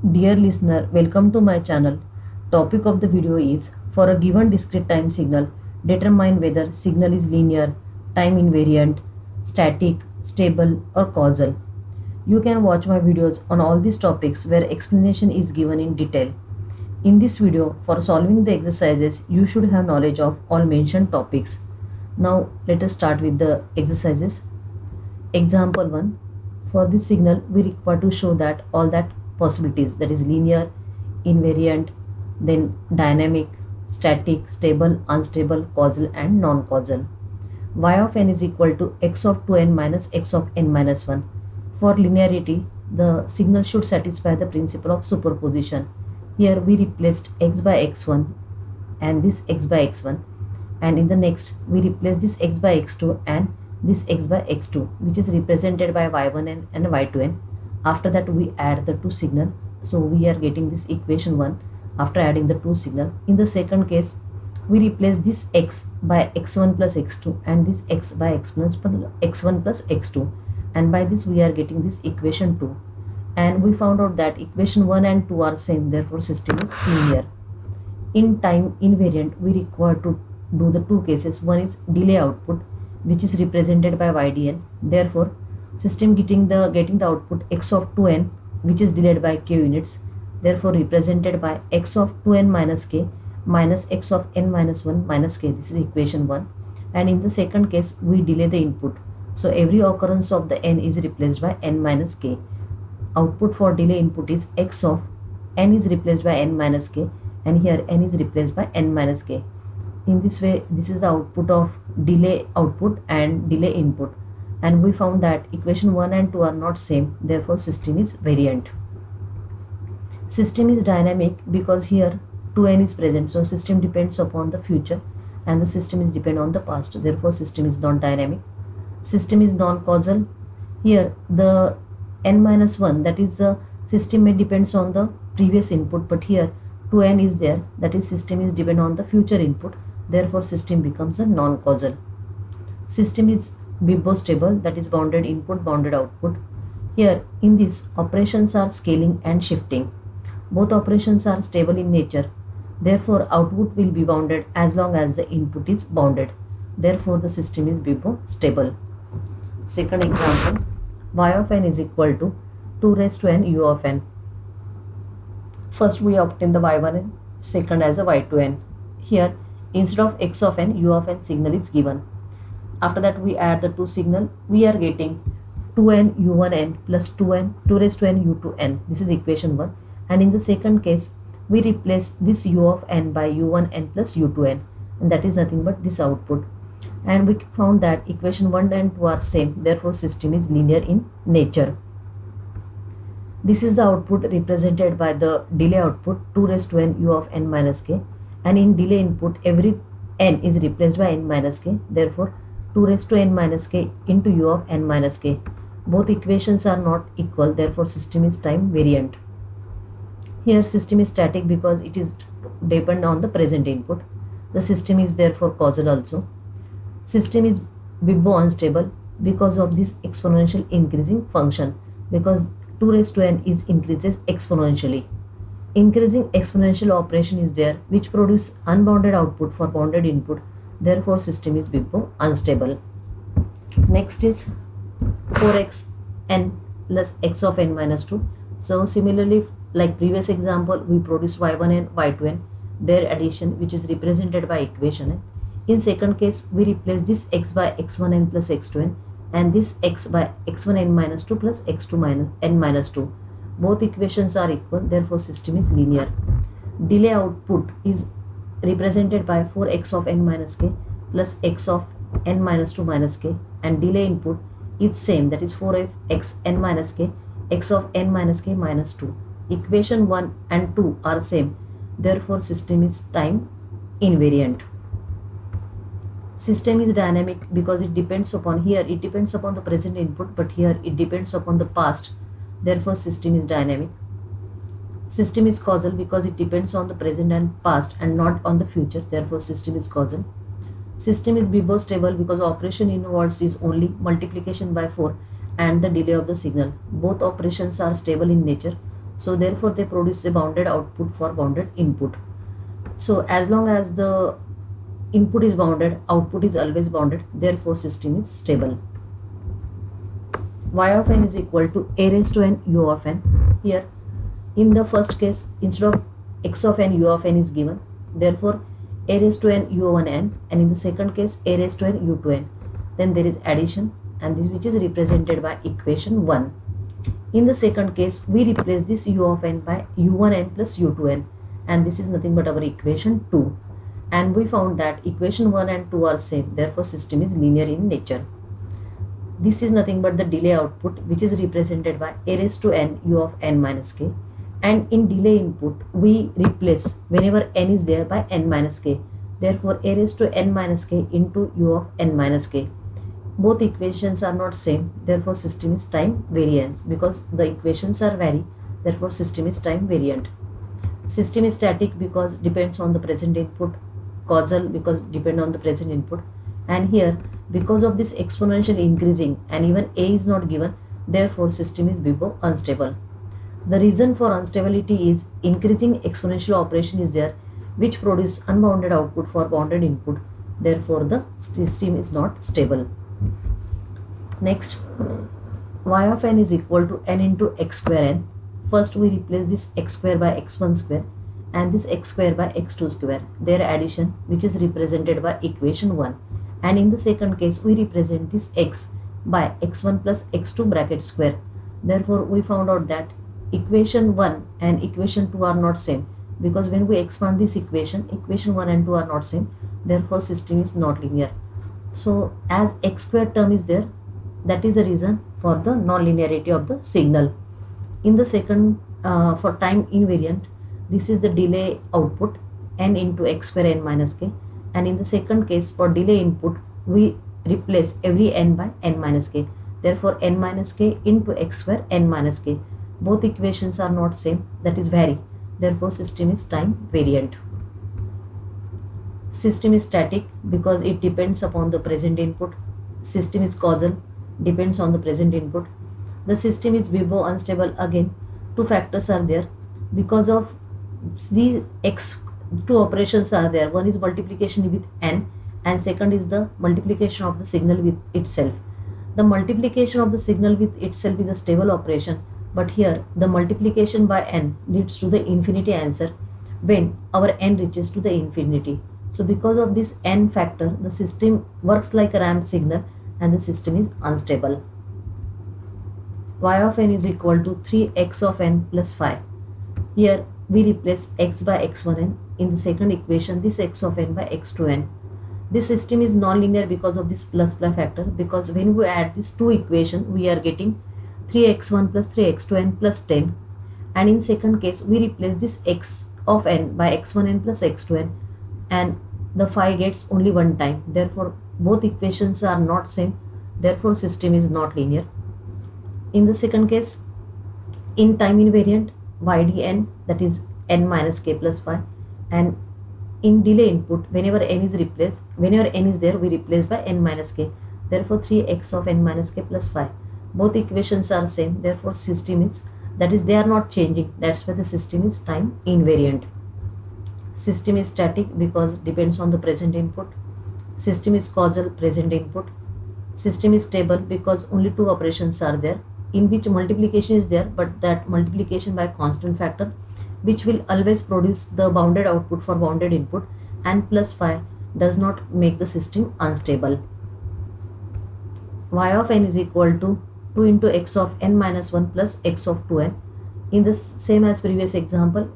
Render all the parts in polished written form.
Dear listener, welcome to my channel. Topic of the video is for a given discrete time signal, determine whether signal is linear, time invariant, static, stable or causal. You can watch my videos on all these topics where explanation is given in detail. In this video, for solving the exercises, you should have knowledge of all mentioned topics. Now let us start with the exercises. Example 1. For this signal, we require to show that all that possibilities, that is linear, invariant, then dynamic, static, stable, unstable, causal and non-causal. Y of n is equal to x of 2n minus x of n minus 1. For linearity, the signal should satisfy the principle of superposition. Here we replaced x by x1 and this x by x1, and in the next we replace this x by x2 and this x by x2, which is represented by y1n and y2n. After that we add the two signal, so we are getting this equation 1 after adding the two signal. In the second case, we replace this x by x1 plus x2 and this x by x1 plus x2, and by this we are getting this equation 2, and we found out that equation 1 and 2 are same, therefore system is linear. In time invariant, we require to do the two cases. One is delay output, which is represented by ydn. Therefore system getting the output x of 2n, which is delayed by k units, therefore represented by x of 2n minus k minus x of n minus 1 minus k. This is equation 1. And in the second case, we delay the input, so every occurrence of the n is replaced by n minus k. Output for delay input is x of n is replaced by n minus k, and here n is replaced by n minus k. In this way, this is the output of delay output and delay input, and we found that equation 1 and 2 are not same, therefore system is variant. System is dynamic because here 2n is present, so system depends upon the future and the system is depend on the past, therefore system is not dynamic. System is non-causal. Here the n minus 1, that is the system may depends on the previous input, but here 2n is there, that is system is depend on the future input, therefore system becomes a non-causal. System is BIBO stable, that is bounded input, bounded output. Here in this, operations are scaling and shifting. Both operations are stable in nature, therefore output will be bounded as long as the input is bounded, therefore the system is BIBO stable. Second example, y of n is equal to 2 raised to n u of n. First we obtain the y1n, second as a y2n. Here instead of x of n, u of n signal is given. After that we add the two signal, we are getting 2n u1n plus 2 raised to n u2n. This is equation 1. And in the second case, we replace this u of n by u1n plus u2n, and that is nothing but this output. And we found that equation 1 and 2 are same, therefore system is linear in nature. This is the output represented by the delay output 2 raised to n u of n minus k, and in delay input every n is replaced by n minus k, therefore 2 raised to n minus k into u of n minus k. Both equations are not equal, therefore system is time variant. Here system is static because it is depend on the present input. The system is therefore causal also. System is BIBO unstable because of this exponential increasing function, because 2 raised to n is increases exponentially. Increasing exponential operation is there which produce unbounded output for bounded input, therefore system is BIBO unstable. Next is 4x n plus x of n minus 2. So similarly, like previous example, we produce y1 and y2n, their addition, which is represented by equation n. In second case, we replace this x by x1n plus x2n and this x by x1n minus 2 plus x2 minus n minus 2. Both equations are equal, therefore system is linear. Delay output is represented by 4x of n minus k plus x of n minus 2 minus k, and delay input is same, that is 4x n minus k, x of n minus k minus 2. Equation 1 and 2 are same, therefore system is time invariant. System is dynamic because it depends upon, here it depends upon the present input, but here it depends upon the past, therefore system is dynamic. System is causal because it depends on the present and past and not on the future, therefore system is causal. System is BIBO stable because operation involves is only multiplication by 4 and the delay of the signal. Both operations are stable in nature, So therefore they produce a bounded output for bounded input. So as long as the input is bounded, output is always bounded, therefore system is stable. Y of n is equal to a raised to n u of n. Here in the first case, instead of x of n, u of n is given, therefore a raised to n u1 n, and in the second case a raised to n u2 n. Then there is addition, and this which is represented by equation 1. In the second case, we replace this u of n by u1 n plus u2 n, and this is nothing but our equation 2. And we found that equation 1 and 2 are same, therefore system is linear in nature. This is nothing but the delay output, which is represented by a raised to n u of n minus k, and in delay input we replace whenever n is there by n minus k, therefore a raised to n minus k into u of n minus k. Both equations are not same, therefore system is time variance, because the equations are vary, therefore system is time variant. System is static because depends on the present input, causal because depend on the present input, and here because of this exponential increasing and even a is not given, therefore system is BIBO unstable. The reason for instability is increasing exponential operation is there, which produce unbounded output for bounded input, therefore the system is not stable. Next, y of n is equal to n into x square n. First we replace this x square by x1 square and this x square by x2 square, their addition, which is represented by equation 1. And in the second case we represent this x by x1 plus x2 bracket square. Therefore we found out that equation 1 and equation 2 are not same, because when we expand this equation, equation 1 and 2 are not same, therefore system is not linear. So as x square term is there, that is the reason for the non-linearity of the signal. In the second, for time invariant, this is the delay output n into x square n minus k, and in the second case for delay input we replace every n by n minus k, therefore n minus k into x square n minus k. Both equations are not same, that is vary, therefore system is time variant. System is static because it depends upon the present input. System is causal, depends on the present input. The system is BIBO unstable, again two factors are there, because of the x, two operations are there, one is multiplication with n and second is the multiplication of the signal with itself. The multiplication of the signal with itself is a stable operation, but here the multiplication by n leads to the infinity answer when our n reaches to the infinity. So because of this n factor, the system works like a ramp signal and the system is unstable. Y of n is equal to 3x of n plus 5. Here we replace x by x1n. In the second equation, this x of n by x2n. This system is non-linear because of this plus factor, because when we add these two equations, we are getting 3x1 plus 3x2n plus 10. And in second case, we replace this x of n by x1n plus x2n, and the 5 gets only one time. Therefore, both equations are not same. Therefore, system is not linear. In the second case, in time invariant, ydn, that is n minus k plus 5, and in delay input, whenever n is replaced, whenever n is there, we replace by n minus k. Therefore, 3x of n minus k plus 5. Both equations are same. Therefore, system is, that is, they are not changing. That's why the system is time invariant. System is static because depends on the present input. System is causal, present input. System is stable because only two operations are there, in which multiplication is there, but that multiplication by constant factor, which will always produce the bounded output for bounded input, and plus 5 does not make the system unstable. Y of n is equal to 2 into x of n minus 1 plus x of 2n. In the same as previous example,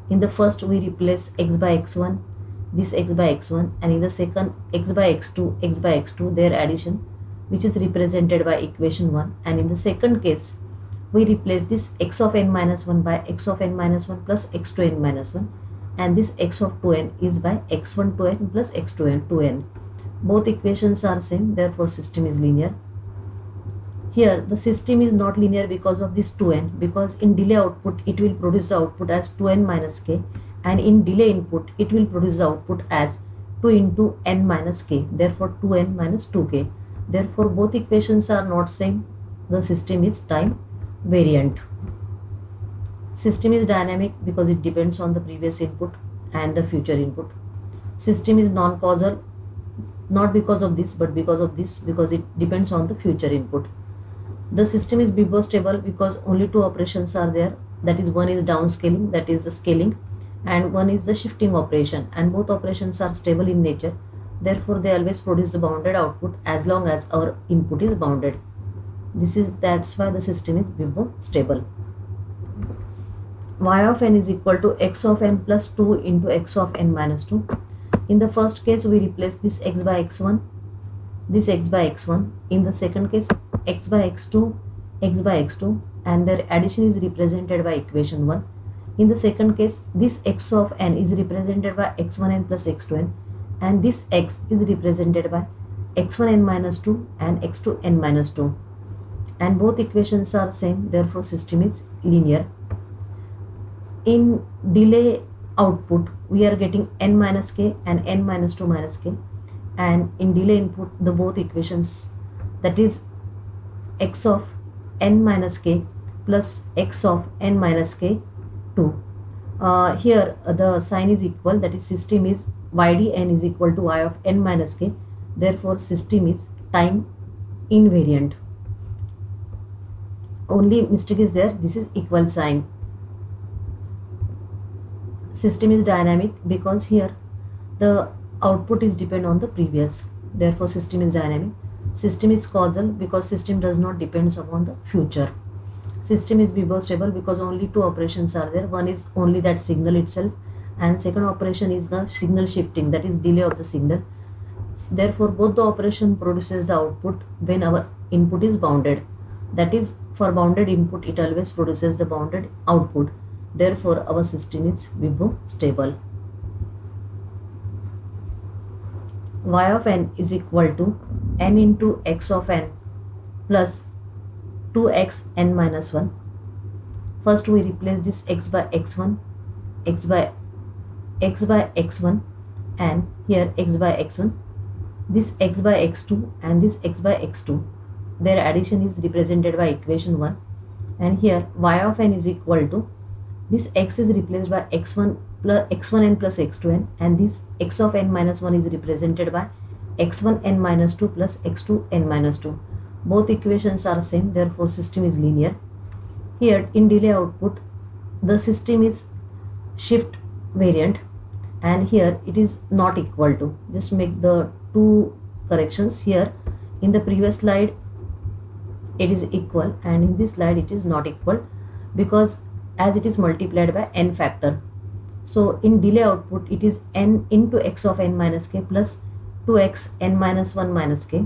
in the first we replace x by x1, this x by x1, and in the second x by x2, x by x2, their addition, which is represented by equation 1, and in the second case we replace this x of n minus 1 by x of n minus 1 plus x2n minus 1, and this x of 2n is by x1 2n plus x2n 2n. Both equations are same, therefore system is linear. Here the system is not linear because of this 2n, because in delay output it will produce the output as 2n minus k, and in delay input it will produce the output as 2 into n minus k, therefore 2n minus 2k. Therefore both equations are not same. The system is time variant. System is dynamic because it depends on the previous input and the future input. System is non-causal, not because of this but because of this, because it depends on the future input. The system is BIBO stable because only two operations are there, that is, one is downscaling, that is the scaling, and one is the shifting operation, and both operations are stable in nature. Therefore they always produce the bounded output as long as our input is bounded. That's why the system is BIBO stable. Y of n is equal to x of n plus 2 into x of n minus 2. In the first case we replace this x by x1, this x by x1. In the second case x by x2, x by x2, and their addition is represented by equation 1. In the second case this x of n is represented by x1n plus x2n, and this x is represented by x1n minus 2 and x2n minus 2, and both equations are same, therefore system is linear. In delay output we are getting n minus k and n minus 2 minus k, and in delay input the both equations, that is x of n minus k plus x of n minus k 2. Here the sign is equal, that is system is ydn is equal to y of n minus k, therefore system is time invariant. Only mistake is there, this is equal sign. System is dynamic because here the output is depend on the previous, therefore system is dynamic. System is causal because system does not depends upon the future. System is BIBO stable because only two operations are there, one is only that signal itself, and second operation is the signal shifting, that is delay of the signal. Therefore both the operation produces the output when our input is bounded, that is, for bounded input it always produces the bounded output. Therefore our system is BIBO stable. Y of n is equal to n into x of n plus 2x n minus 1. First we replace this x by x1, x by x1, and here x by x1, this x by x2 and this x by x2. Their addition is represented by equation 1, and here y of n is equal to, this x is replaced by x1 plus x1n plus x2n, and this x of n minus 1 is represented by x1n minus 2 plus x2n minus 2. Both equations are same, therefore system is linear. Here in delay output the system is shift variant, and here it is not equal to. Just make the two corrections. Here in the previous slide it is equal, and in this slide it is not equal because as it is multiplied by n factor. So in delay output it is n into x of n minus k plus 2x n minus 1 minus k,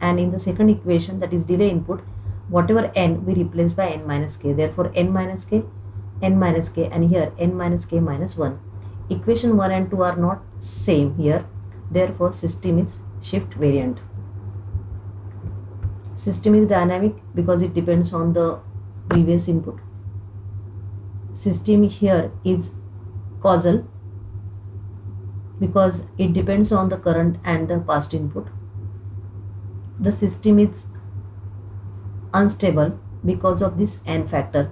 and in the second equation, that is delay input, whatever n we replace by n minus k, therefore n minus k, and here n minus k minus 1. Equation 1 and 2 are not same here, therefore system is shift variant. System is dynamic because it depends on the previous input. System here is causal because it depends on the current and the past input. The system is unstable because of this n factor.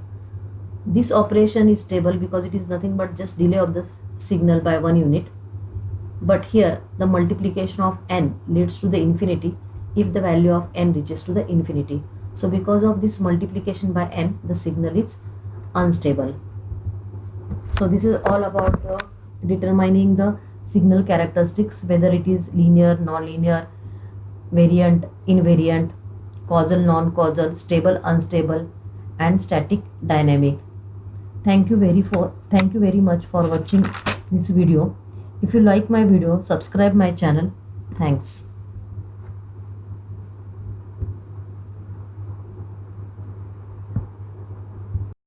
This operation is stable because it is nothing but just delay of the signal by 1 unit, but here the multiplication of n leads to the infinity if the value of n reaches to the infinity. So because of this multiplication by n, the signal is unstable. So this is all about the determining the signal characteristics, whether it is linear, non-linear, variant, invariant, causal, non-causal, stable, unstable, and static, dynamic. Thank you very much for watching this video. If you like my video, subscribe my channel. Thanks.